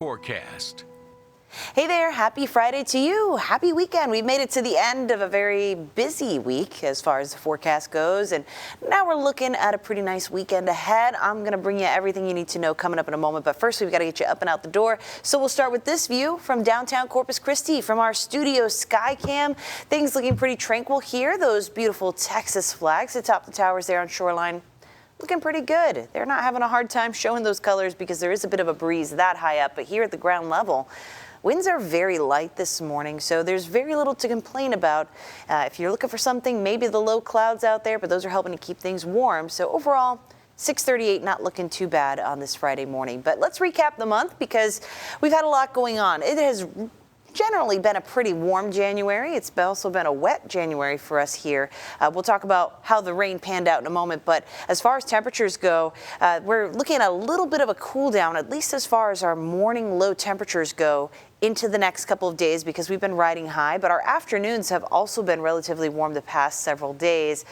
Forecast. Hey there, happy Friday to you. Happy weekend. We've made it to the end of a very busy week as far as the forecast goes, and now we're looking at a pretty nice weekend ahead. I'm going to bring you everything you need to know coming up in a moment, but first we've got to get you up and out the door. So we'll start with this view from downtown Corpus Christi from our studio sky cam. Things looking pretty tranquil here. Those beautiful Texas flags atop the towers there on Shoreline, looking pretty good. They're not having a hard time showing those colors because there is a bit of a breeze that high up, but here at the ground level, winds are very light this morning, so there's very little to complain about. If you're looking for something, maybe the low clouds out there, but those are helping to keep things warm. So overall, 638 not looking too bad on this Friday morning. But let's recap the month because we've had a lot going on. It has generally been a pretty warm January. It's also been a wet January for us here. We'll talk about how the rain panned out in a moment, but as far as temperatures go, we're looking at a little bit of a cool down, at least as far as our morning low temperatures go into the next couple of days because we've been riding high, but our afternoons have also been relatively warm the past several days.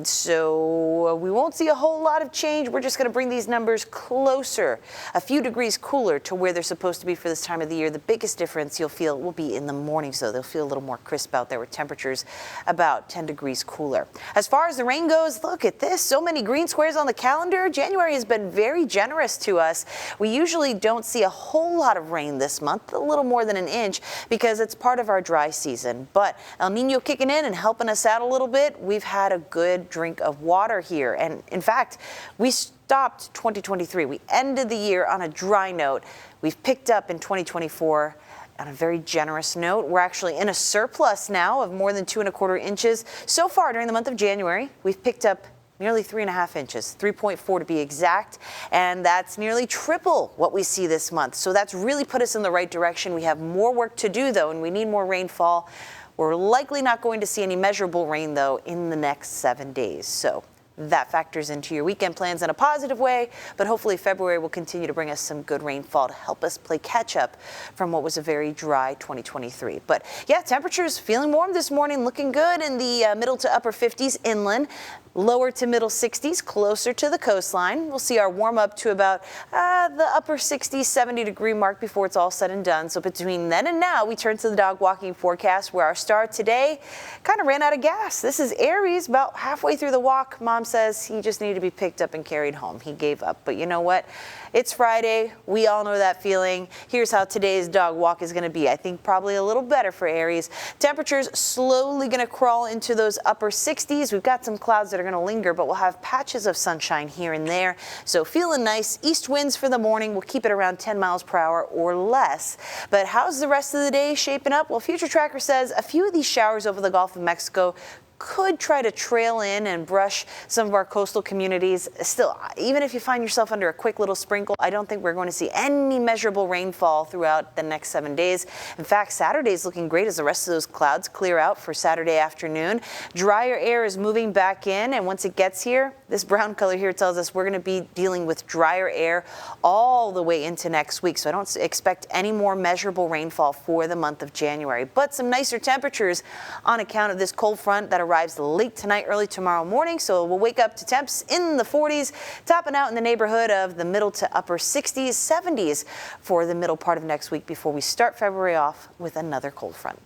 So we won't see a whole lot of change. We're just going to bring these numbers closer, a few degrees cooler to where they're supposed to be for this time of the year. The biggest difference you'll feel will be in the mornings, though. They'll feel a little more crisp out there with temperatures about 10 degrees cooler. As far as the rain goes, look at this. So many green squares on the calendar. January has been very generous to us. We usually don't see a whole lot of rain this month, a little more than an inch because it's part of our dry season. But El Nino kicking in and helping us out a little bit. We've had a good drink of water here. And in fact, we stopped 2023. We ended the year on a dry note. We've picked up in 2024 on a very generous note. We're actually in a surplus now of more than 2¼ inches. So far during the month of January, we've picked up nearly 3½ inches, 3.4 to be exact, and that's nearly triple what we see this month. So that's really put us in the right direction. We have more work to do, though, and we need more rainfall. We're likely not going to see any measurable rain, though, in the next 7 days. So that factors into your weekend plans in a positive way, but hopefully February will continue to bring us some good rainfall to help us play catch up from what was a very dry 2023. But yeah, temperatures feeling warm this morning, looking good in the middle to upper 50s inland. Lower to middle 60s, closer to the coastline. We'll see our warm up to about the upper 60s, 70-degree mark before it's all said and done. So between then and now, we turn to the dog walking forecast where our star today kind of ran out of gas. This is Aries, about halfway through the walk. Mom says he just needed to be picked up and carried home. He gave up. But you know what? It's Friday. We all know that feeling. Here's how today's dog walk is going to be. I think probably a little better for Aries. Temperatures slowly going to crawl into those upper 60s. We've got some clouds that are going to linger, but we'll have patches of sunshine here and there. So feeling nice. East winds for the morning. We'll keep it around 10 miles per hour or less. But how's the rest of the day shaping up? Well, Future Tracker says a few of these showers over the Gulf of Mexico could try to trail in and brush some of our coastal communities. Still, even if you find yourself under a quick little sprinkle, I don't think we're going to see any measurable rainfall throughout the next 7 days. In fact, Saturday's looking great as the rest of those clouds clear out for Saturday afternoon. Drier air is moving back in, and once it gets here, this brown color here tells us we're going to be dealing with drier air all the way into next week. So I don't expect any more measurable rainfall for the month of January, but some nicer temperatures on account of this cold front that arrives late tonight, early tomorrow morning. So we'll wake up to temps in the 40s, topping out in the neighborhood of the middle to upper 60s, 70s for the middle part of next week before we start February off with another cold front.